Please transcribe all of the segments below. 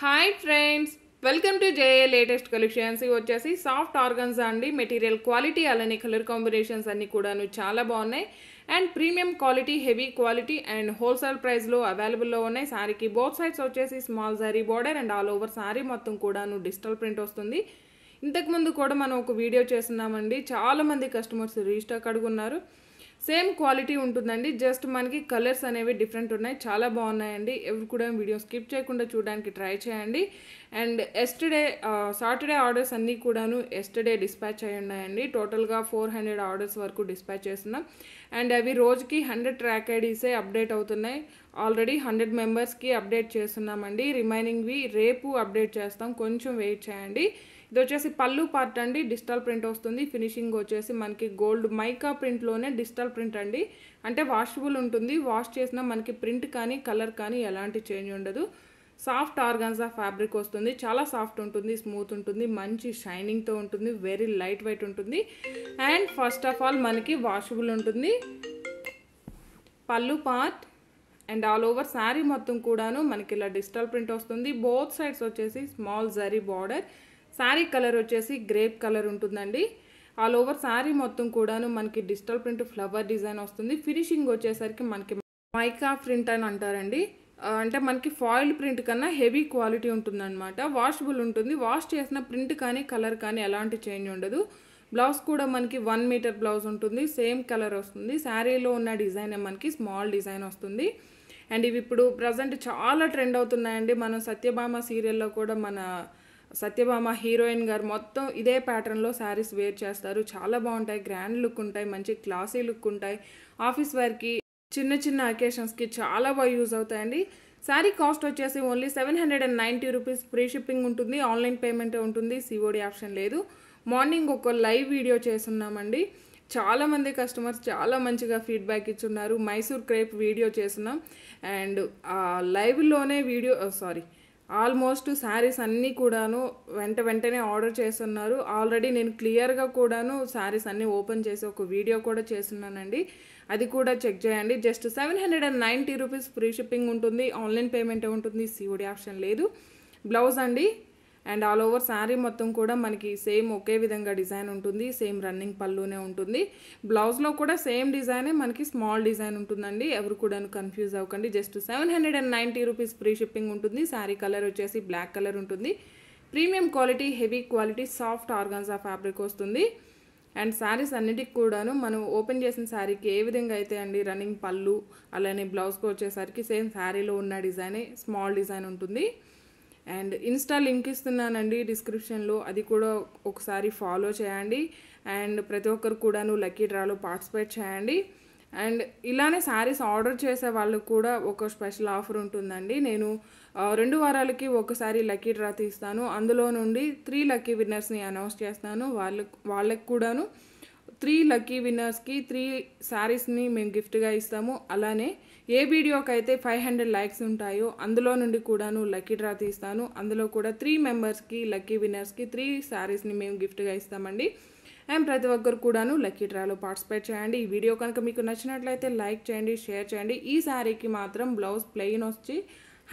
Hi friends, welcome to JA latest collections. ఇవి వచ్చేసి soft organza అండి. మెటీరియల్ క్వాలిటీ అలానే కలర్ కాంబినేషన్స్ అన్నీ కూడాను చాలా బాగున్నాయి. And premium quality, heavy quality and wholesale ప్రైస్లో అవైలబుల్లో ఉన్నాయి. శారీకి బోత్ సైడ్స్ వచ్చేసి small zari border and all over sari మొత్తం కూడాను డిజిటల్ ప్రింట్ వస్తుంది. ఇంతకుముందు కూడా మనం ఒక వీడియో చేస్తున్నామండి. చాలామంది కస్టమర్స్ రీస్టాక్ అడుగున్నారు. సేమ్ క్వాలిటీ ఉంటుందండి, జస్ట్ మనకి కలర్స్ అనేవి డిఫరెంట్ ఉన్నాయి. చాలా బాగున్నాయండి. ఎవరు కూడా వీడియో స్కిప్ చేయకుండా చూడడానికి ట్రై చేయండి. అండ్ సాటర్డే ఆర్డర్స్ అన్నీ కూడాను ఎస్టర్డే డిస్పాచ్ అయి ఉన్నాయండి. టోటల్గా 400 ఆర్డర్స్ వరకు డిస్పాచ్ చేస్తున్నాం. అండ్ అవి రోజుకి 100 ట్రాక్ ఐడీసే అప్డేట్ అవుతున్నాయి. ఆల్రెడీ 100 మెంబర్స్కి అప్డేట్ చేస్తున్నామండి. రిమైనింగ్వి రేపు అప్డేట్ చేస్తాం, కొంచెం వెయిట్ చేయండి. ఇది వచ్చేసి పళ్ళు పార్ట్ అండి, డిజిటల్ ప్రింట్ వస్తుంది. ఫినిషింగ్ వచ్చేసి మనకి గోల్డ్ మైకా ప్రింట్లోనే డిజిటల్ ప్రింట్ అండి. అంటే వాషబుల్ ఉంటుంది. వాష్ చేసినా మనకి ప్రింట్ కానీ కలర్ కానీ ఎలాంటి చేంజ్ ఉండదు. సాఫ్ట్ ఆర్గాన్జా ఫ్యాబ్రిక్ వస్తుంది. చాలా సాఫ్ట్ ఉంటుంది, స్మూత్ ఉంటుంది, మంచి షైనింగ్తో ఉంటుంది, వెరీ లైట్ వెయిట్ ఉంటుంది. అండ్ ఫస్ట్ ఆఫ్ ఆల్ మనకి వాషబుల్ ఉంటుంది. పళ్ళు part and all over sari మొత్తం కూడాను మనకి ఇలా డిజిటల్ ప్రింట్ వస్తుంది. బోత్ సైడ్స్ వచ్చేసి small zari border. Sari colour వచ్చేసి గ్రేప్ కలర్ ఉంటుందండి. ఆల్ ఓవర్ శారీ మొత్తం కూడాను మనకి డిజిటల్ ప్రింట్ ఫ్లవర్ డిజైన్ వస్తుంది. ఫినిషింగ్ వచ్చేసరికి మనకి మైకా ప్రింట్ అని అంటారండి. అంటే మనకి ఫాయిల్ ప్రింట్ కన్నా హెవీ క్వాలిటీ ఉంటుందన్నమాట. వాషబుల్ ఉంటుంది. వాష్ చేసిన ప్రింట్ కానీ కలర్ కానీ ఎలాంటి చేంజ్ ఉండదు. బ్లౌజ్ కూడా మనకి 1 మీటర్ బ్లౌజ్ ఉంటుంది. సేమ్ కలర్ వస్తుంది. శారీలో ఉన్న డిజైన్ మనకి స్మాల్ డిజైన్ వస్తుంది. అండ్ ఇవి ఇప్పుడు ప్రజెంట్ చాలా ట్రెండ్ అవుతున్నాయండి. మనం సత్యభామ సీరియల్లో కూడా మన సత్యభామ హీరోయిన్ గారు మొత్తం ఇదే ప్యాటర్న్లో శారీస్ వేర్ చేస్తారు. చాలా బాగుంటాయి, గ్రాండ్ లుక్ ఉంటాయి, మంచి క్లాసీ లుక్ ఉంటాయి. ఆఫీస్ వేర్కి, చిన్న చిన్న అకేషన్స్కి చాలా బాగా యూజ్ అవుతాయండి. శారీ కాస్ట్ వచ్చేసి ఓన్లీ 790 రూపీస్. ఫ్రీ షిప్పింగ్ ఉంటుంది. ఆన్లైన్ పేమెంటే ఉంటుంది. సిఓడి ఆప్షన్ లేదు. మార్నింగ్ ఒక లైవ్ వీడియో చేస్తున్నామండి. చాలామంది కస్టమర్స్ చాలా మంచిగా ఫీడ్బ్యాక్ ఇచ్చున్నారు. మైసూర్ క్రేప్ వీడియో చేస్తున్నాం. అండ్ లైవ్లోనే ఆల్మోస్ట్ శారీస్ అన్నీ కూడాను వెంటనే ఆర్డర్ చేస్తున్నారు. ఆల్రెడీ నేను క్లియర్గా కూడాను శారీస్ అన్నీ ఓపెన్ చేసి ఒక వీడియో కూడా చేస్తున్నానండి. అది కూడా చెక్ చేయండి. Just 790 rupees. ఫ్రీ షిప్పింగ్ ఉంటుంది. ఆన్లైన్ పేమెంటే ఉంటుంది. సిఓడి ఆప్షన్ లేదు. బ్లౌజ్ అండి. అండ్ ఆల్ ఓవర్ శారీ మొత్తం కూడా మనకి సేమ్ ఒకే విధంగా డిజైన్ ఉంటుంది. సేమ్ రన్నింగ్ పళ్ళునే ఉంటుంది. బ్లౌజ్లో కూడా సేమ్ డిజైనే మనకి స్మాల్ డిజైన్ ఉంటుందండి. ఎవరు కూడా కన్ఫ్యూజ్ అవ్వకండి. Just 790 rupees. ఫ్రీ షిప్పింగ్ ఉంటుంది. శారీ కలర్ వచ్చేసి బ్లాక్ కలర్ ఉంటుంది. Premium quality, heavy quality, soft organza fabric వస్తుంది. అండ్ శారీస్ అన్నిటికి కూడాను మనం ఓపెన్ చేసిన శారీకి ఏ విధంగా అయితే అండి రన్నింగ్ పళ్ళు, అలానే బ్లౌజ్కి వచ్చేసరికి సేమ్ శారీలో ఉన్న డిజైనే స్మాల్ డిజైన్ ఉంటుంది. అండ్ ఇన్స్టా లింక్ ఇస్తున్నానండి డిస్క్రిప్షన్లో, అది కూడా ఒకసారి ఫాలో చేయండి. అండ్ ప్రతి ఒక్కరు కూడాను లక్కీ డ్రాలో పార్టిసిపేట్ చేయండి. అండ్ ఇలానే శారీస్ ఆర్డర్ చేసే వాళ్ళకు కూడా ఒక స్పెషల్ ఆఫర్ ఉంటుందండి. నేను 2 వారాలకి ఒకసారి లక్కీ డ్రా తీస్తాను. అందులో నుండి 3 లక్కీ విన్నర్స్ని అనౌన్స్ చేస్తాను. వాళ్ళకి కూడాను 3 లక్కీ విన్నర్స్కి 3 శారీస్ని మేము గిఫ్ట్గా ఇస్తాము. అలానే ఏ వీడియోకి అయితే 500 లైక్స్ ఉంటాయో అందులో నుండి కూడాను లక్కీ డ్రా తీస్తాను. అందులో కూడా 3 మెంబర్స్కి, లక్కీ విన్నర్స్కి 3 శారీస్ని మేము గిఫ్ట్గా ఇస్తామండి. అండ్ ప్రతి ఒక్కరు కూడాను లక్కీ డ్రాలో పార్టిసిపేట్ చేయండి. ఈ వీడియో కనుక మీకు నచ్చినట్లయితే లైక్ చేయండి, షేర్ చేయండి. ఈ శారీకి మాత్రం బ్లౌజ్ ప్లెయిన్ వచ్చి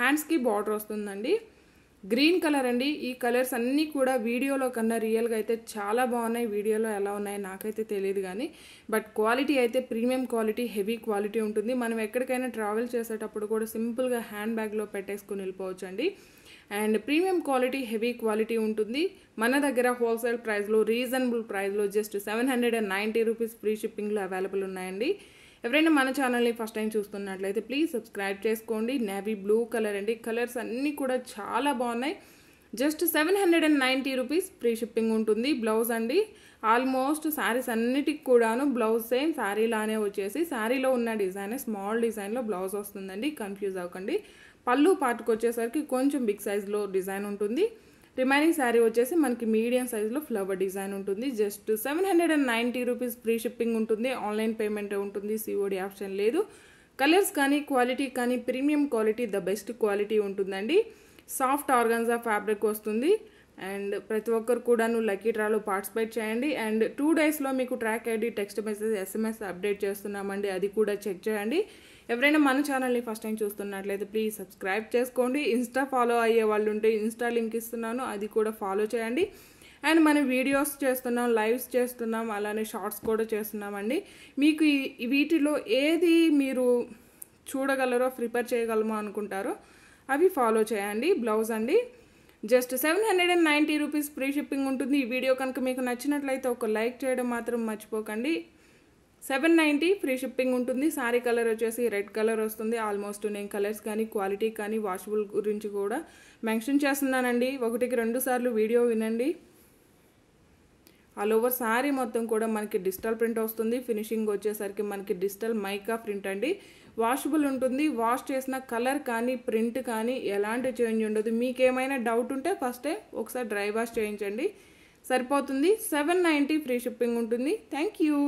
హ్యాండ్స్కి బార్డర్ వస్తుందండి. గ్రీన్ కలర్ అండి. ఈ కలర్స్ అన్నీ కూడా వీడియోలో కన్నా రియల్గా అయితే చాలా బాగున్నాయి. వీడియోలో ఎలా ఉన్నాయో నాకైతే తెలియదు కానీ బట్ క్వాలిటీ అయితే ప్రీమియం క్వాలిటీ, హెవీ క్వాలిటీ ఉంటుంది. మనం ఎక్కడికైనా ట్రావెల్ చేసేటప్పుడు కూడా సింపుల్గా హ్యాండ్ బ్యాగ్లో పెట్టేసుకుని వెళ్ళిపోవచ్చు అండి. And premium quality, heavy quality ఉంటుంది. మన దగ్గర హోల్సేల్ ప్రైస్లో, రీజనబుల్ ప్రైస్లో జస్ట్ 790 రూపీస్. ఫ్రీ షిప్పింగ్లో అవైలబుల్ ఉన్నాయండి. ఎవరైనా మన ఛానల్ని ఫస్ట్ టైం చూస్తున్నట్లయితే ప్లీజ్ సబ్స్క్రైబ్ చేసుకోండి. నేవీ బ్లూ కలర్ అండి. కలర్స్ అన్నీ కూడా చాలా బాగున్నాయి. Just 790 rupees. ఫ్రీ షిప్పింగ్ ఉంటుంది. బ్లౌజ్ అండి. ఆల్మోస్ట్ శారీస్ అన్నిటికి కూడాను బ్లౌజ్ సేమ్ శారీలానే వచ్చేసి శారీలో ఉన్న డిజైన్ స్మాల్ డిజైన్లో బ్లౌజ్ వస్తుందండి. కన్ఫ్యూజ్ అవ్వకండి. పళ్ళు పార్ట్కి వచ్చేసరికి కొంచెం బిగ్ సైజ్లో డిజైన్ ఉంటుంది. రిమైనింగ్ శారీ వచ్చేసి మనకి మీడియం సైజులో ఫ్లవర్ డిజైన్ ఉంటుంది. Just 790 rupees. ఫ్రీ షిప్పింగ్ ఉంటుంది. ఆన్లైన్ పేమెంట్ ఉంటుంది. సిఓడి ఆప్షన్ లేదు. కలర్స్ కానీ క్వాలిటీ కానీ premium quality, the best quality ఉంటుందండి. సాఫ్ట్ ఆర్గాన్జా ఫ్యాబ్రిక్ వస్తుంది. అండ్ ప్రతి ఒక్కరు కూడాను లక్కీ డ్రాలో పార్టిసిపేట్ చేయండి. అండ్ 2 డేస్లో మీకు track ID, text message, SMS update చేస్తున్నామండి. అది కూడా చెక్ చేయండి. ఎవరైనా మన ఛానల్ని ఫస్ట్ టైం చూస్తున్నట్లయితే ప్లీజ్ సబ్స్క్రైబ్ చేసుకోండి. ఇన్స్టా ఫాలో అయ్యే వాళ్ళు ఉంటే ఇన్స్టా లింక్ ఇస్తున్నాను, అది కూడా ఫాలో చేయండి. అండ్ మనం వీడియోస్ చేస్తున్నాం, లైవ్స్ చేస్తున్నాం, అలానే షార్ట్స్ కూడా చేస్తున్నామండి. మీకు వీటిలో ఏది మీరు చూడగలరో, ప్రిపేర్ చేయగలమో అనుకుంటారో అవి ఫాలో చేయండి. బ్లౌజ్ అండి జస్ట్ 790 రూపీస్ ఫ్రీ షిప్పింగ్ ఉంటుంది. ఈ వీడియో కనుక మీకు నచ్చినట్లయితే ఒక లైక్ చేయడం మాత్రం మర్చిపోకండి. 790 ఫ్రీ షిప్పింగ్ ఉంటుంది. సారీ కలర్ వచ్చేసి రెడ్ కలర్ వస్తుంది. ఆల్మోస్ట్ నేను కలర్స్ కానీ క్వాలిటీ కానీ వాషబుల్ గురించి కూడా మెన్షన్ చేస్తున్నానండి. 1కి 2 సార్లు వీడియో వినండి. ఆల్ ఓవర్ సారీ మొత్తం కూడా మనకి డిజిటల్ ప్రింట్ వస్తుంది. ఫినిషింగ్ వచ్చేసరికి మనకి డిజిటల్ మైకా ప్రింట్ అండి. వాషబుల్ ఉంటుంది. వాష్ చేసిన కలర్ కానీ ప్రింట్ కానీ ఎలాంటి చేంజ్ ఉండదు. మీకు ఏమైనా డౌట్ ఉంటే ఫస్టే ఒకసారి డ్రై వాష్ చేయించండి, సరిపోతుంది. 790 ఫ్రీ షిప్పింగ్ ఉంటుంది. Thank you.